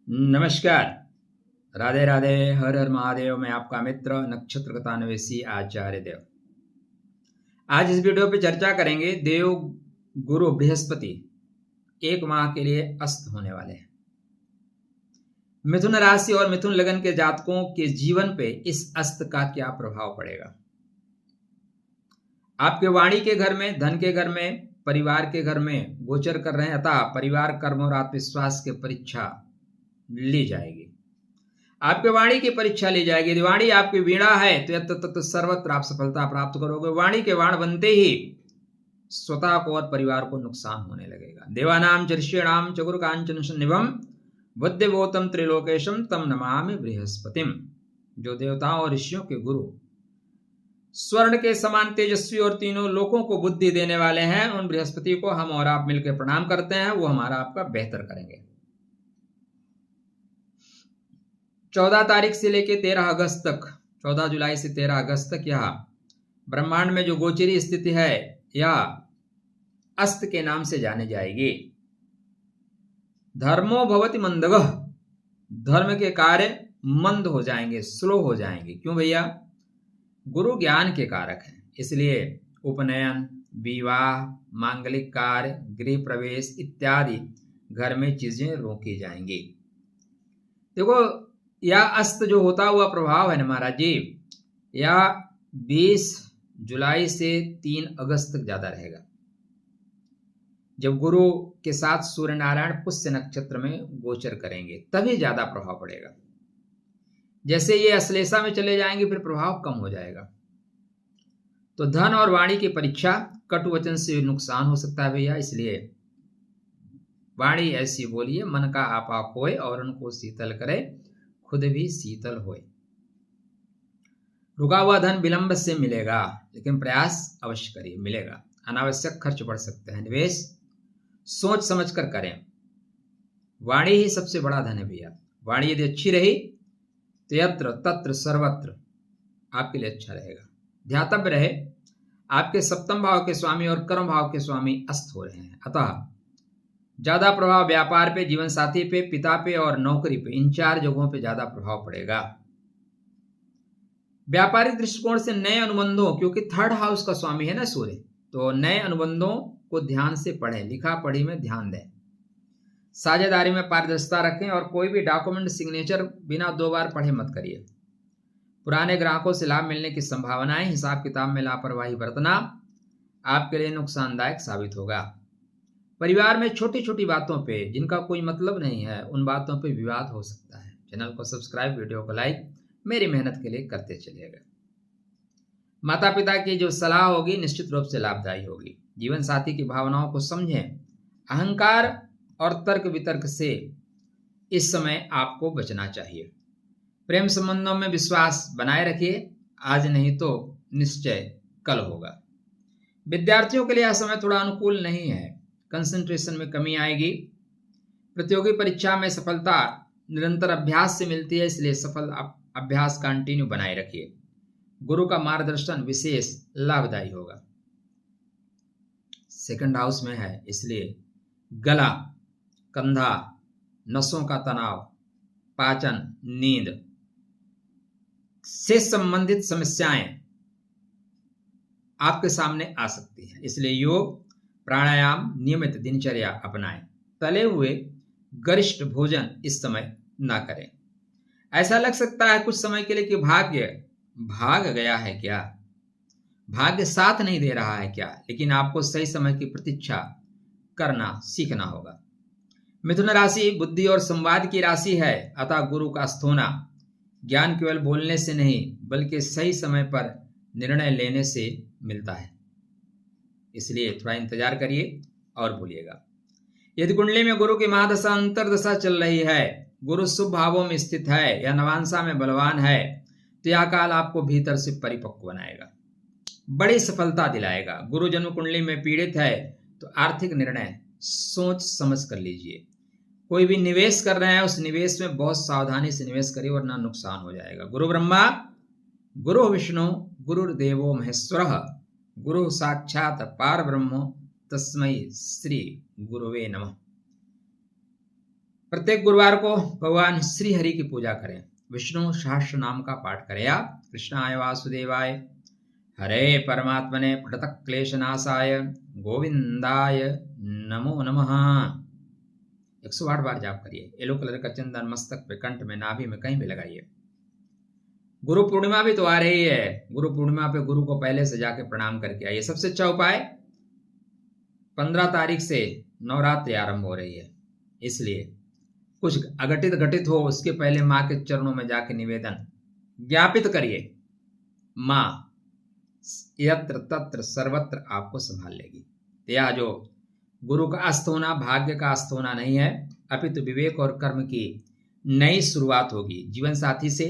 नमस्कार। राधे राधे। हर हर महादेव। मैं आपका मित्र नक्षत्र कथान्वेषी आचार्य देव। आज इस वीडियो पे चर्चा करेंगे देव गुरु बृहस्पति 1 माह के लिए अस्त होने वाले हैं। मिथुन राशि और मिथुन लगन के जातकों के जीवन पे इस अस्त का क्या प्रभाव पड़ेगा। आपके वाणी के घर में, धन के घर में, परिवार के घर में गोचर कर रहे हैं, अतः परिवार, कर्म और आत्मविश्वास की परीक्षा ली जाएगी। आपके वाणी की परीक्षा ली जाएगी। यदि वाणी आपकी वीणा है तो यत्र तत्र सर्वत्र आप सफलता प्राप्त करोगे। वाणी के वाण बनते ही स्वतः को और परिवार को नुकसान होने लगेगा। देवानाम च ऋषीणाम च गुरु कांचन निभम बुद्धिभूतम त्रिलोकेशम तम नमामि बृहस्पतिम। जो देवताओं और ऋषियों के गुरु, स्वर्ण के समान तेजस्वी और तीनों लोकों को बुद्धि देने वाले हैं, उन बृहस्पति को हम और आप मिलकर प्रणाम करते हैं। वो हमारा आपका बेहतर करेंगे। 14 तारीख से लेकर 13 अगस्त तक, 14 जुलाई से 13 अगस्त तक यह ब्रह्मांड में जो गोचरी स्थिति है यह अस्त के नाम से जाने जाएगी। धर्मो भवति मंदगः, धर्म के कार्य मंद हो जाएंगे, स्लो हो जाएंगे। क्यों भैया? गुरु ज्ञान के कारक हैं, इसलिए उपनयन, विवाह, मांगलिक कार्य, गृह प्रवेश इत्यादि घर में चीजें रोकी जाएंगी। देखो, यह अस्त जो होता हुआ प्रभाव है ना महाराज जी, यह 20 जुलाई से 3 अगस्त तक ज्यादा रहेगा, जब गुरु के साथ सूर्य नारायण पुष्य नक्षत्र में गोचर करेंगे तभी ज्यादा प्रभाव पड़ेगा। जैसे ये अश्लेषा में चले जाएंगे फिर प्रभाव कम हो जाएगा। तो धन और वाणी की परीक्षा, कटु वचन से नुकसान हो सकता है भैया, इसलिए वाणी ऐसी बोलिए मन का आपा खोए और उनको शीतल करे, खुद भी शीतल होए। रुका हुआ धन विलंब से मिलेगा, लेकिन प्रयास अवश्य करिए, मिलेगा। अनावश्यक खर्च बढ़ सकते हैं, निवेश सोच समझ कर करें। वाणी ही सबसे बड़ा धन है भैया। वाणी यदि अच्छी रही तो यत्र तत्र सर्वत्र आपके लिए अच्छा रहेगा। ध्यातव्य रहे, आपके सप्तम भाव के स्वामी और कर्म भाव के स्वामी अस्त हो रहे हैं, अतः ज्यादा प्रभाव व्यापार पे, जीवन साथी पे, पिता पे और नौकरी पे, इन 4 जगहों पे ज्यादा प्रभाव पड़ेगा। व्यापारिक दृष्टिकोण से नए अनुबंधों, क्योंकि 3rd हाउस का स्वामी है ना सूर्य, तो नए अनुबंधों को ध्यान से पढ़ें, लिखा पढ़ी में ध्यान दें। साझेदारी में पारदर्शिता रखें और कोई भी डॉक्यूमेंट सिग्नेचर बिना 2 बार पढ़े मत करिए। पुराने ग्राहकों से लाभ मिलने की संभावनाएं, हिसाब किताब में लापरवाही बरतना आपके लिए नुकसानदायक साबित होगा। परिवार में छोटी छोटी बातों पे, जिनका कोई मतलब नहीं है, उन बातों पे विवाद हो सकता है। चैनल को सब्सक्राइब, वीडियो को लाइक मेरी मेहनत के लिए करते चलिएगा। माता पिता की जो सलाह होगी निश्चित रूप से लाभदायी होगी। जीवन साथी की भावनाओं को समझें। अहंकार और तर्क वितर्क से इस समय आपको बचना चाहिए। प्रेम संबंधों में विश्वास बनाए रखिए, आज नहीं तो निश्चय कल होगा। विद्यार्थियों के लिए यह समय थोड़ा अनुकूल नहीं है, कंसंट्रेशन में कमी आएगी। प्रतियोगी परीक्षा में सफलता निरंतर अभ्यास से मिलती है, इसलिए सफल अभ्यास कंटिन्यू बनाए रखिए। गुरु का मार्गदर्शन विशेष लाभदायी होगा। 2nd हाउस में है, इसलिए गला, कंधा, नसों का तनाव, पाचन, नींद से संबंधित समस्याएं आपके सामने आ सकती हैं, इसलिए योग, प्राणायाम, नियमित दिनचर्या अपनाएं। तले हुए गरिष्ठ भोजन इस समय ना करें। ऐसा लग सकता है कुछ समय के लिए कि भाग्य भाग गया है क्या, भाग्य साथ नहीं दे रहा है क्या, लेकिन आपको सही समय की प्रतीक्षा करना सीखना होगा। मिथुन राशि बुद्धि और संवाद की राशि है, अतः गुरु का अस्त होना ज्ञान केवल बोलने से नहीं बल्कि सही समय पर निर्णय लेने से मिलता है, इसलिए थोड़ा इंतजार करिए और बोलिएगा। यदि कुंडली में गुरु की महादशा अंतरदशा चल रही है, गुरु शुभ भावों में स्थित है या नवांशा में बलवान है, तो यह काल आपको भीतर से परिपक्व बनाएगा, बड़ी सफलता दिलाएगा। गुरु जन्म कुंडली में पीड़ित है तो आर्थिक निर्णय सोच समझ कर लीजिए। कोई भी निवेश कर रहे हैं उस निवेश में बहुत सावधानी से निवेश करिए, वरना नुकसान हो जाएगा। गुरु ब्रह्मा गुरु विष्णु गुरुर्देवो महेश्वरः, गुरु साक्षात पार ब्रह्म तस्मै श्री गुरुवे नमः। प्रत्येक गुरुवार को भगवान श्री हरि की पूजा करें, विष्णु सहस्त्र नाम का पाठ करें या कृष्णाय वासुदेवाय हरे परमात्मने प्रणतः क्लेशनाशाय गोविंदाय नमो नमः 108 बार जाप करिए। येलो कलर का चंदन मस्तक पे, कंठ में, नाभि में कहीं भी लगाइए। गुरु पूर्णिमा भी तो आ रही है, गुरु पूर्णिमा पे गुरु को पहले से जाके प्रणाम करके आइए। सबसे अच्छा उपाय 15 तारीख से नवरात्रि आरंभ हो रही है, इसलिए कुछ अघटित घटित हो उसके पहले माँ के चरणों में जाके निवेदन ज्ञापित करिए, माँ यत्र तत्र सर्वत्र आपको संभाल लेगी। यह जो गुरु का अस्त होना भाग्य का अस्त होना नहीं है, अपितु विवेक और कर्म की नई शुरुआत होगी। जीवन साथी से,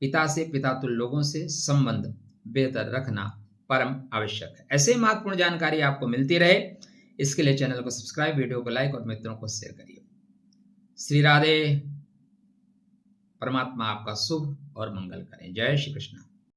पिता से, पितातुल्य लोगों से संबंध बेहतर रखना परम आवश्यक है। ऐसे महत्वपूर्ण जानकारी आपको मिलती रहे, इसके लिए चैनल को सब्सक्राइब, वीडियो को लाइक और मित्रों को शेयर करिए। श्री राधे। परमात्मा आपका शुभ और मंगल करें। जय श्री कृष्ण।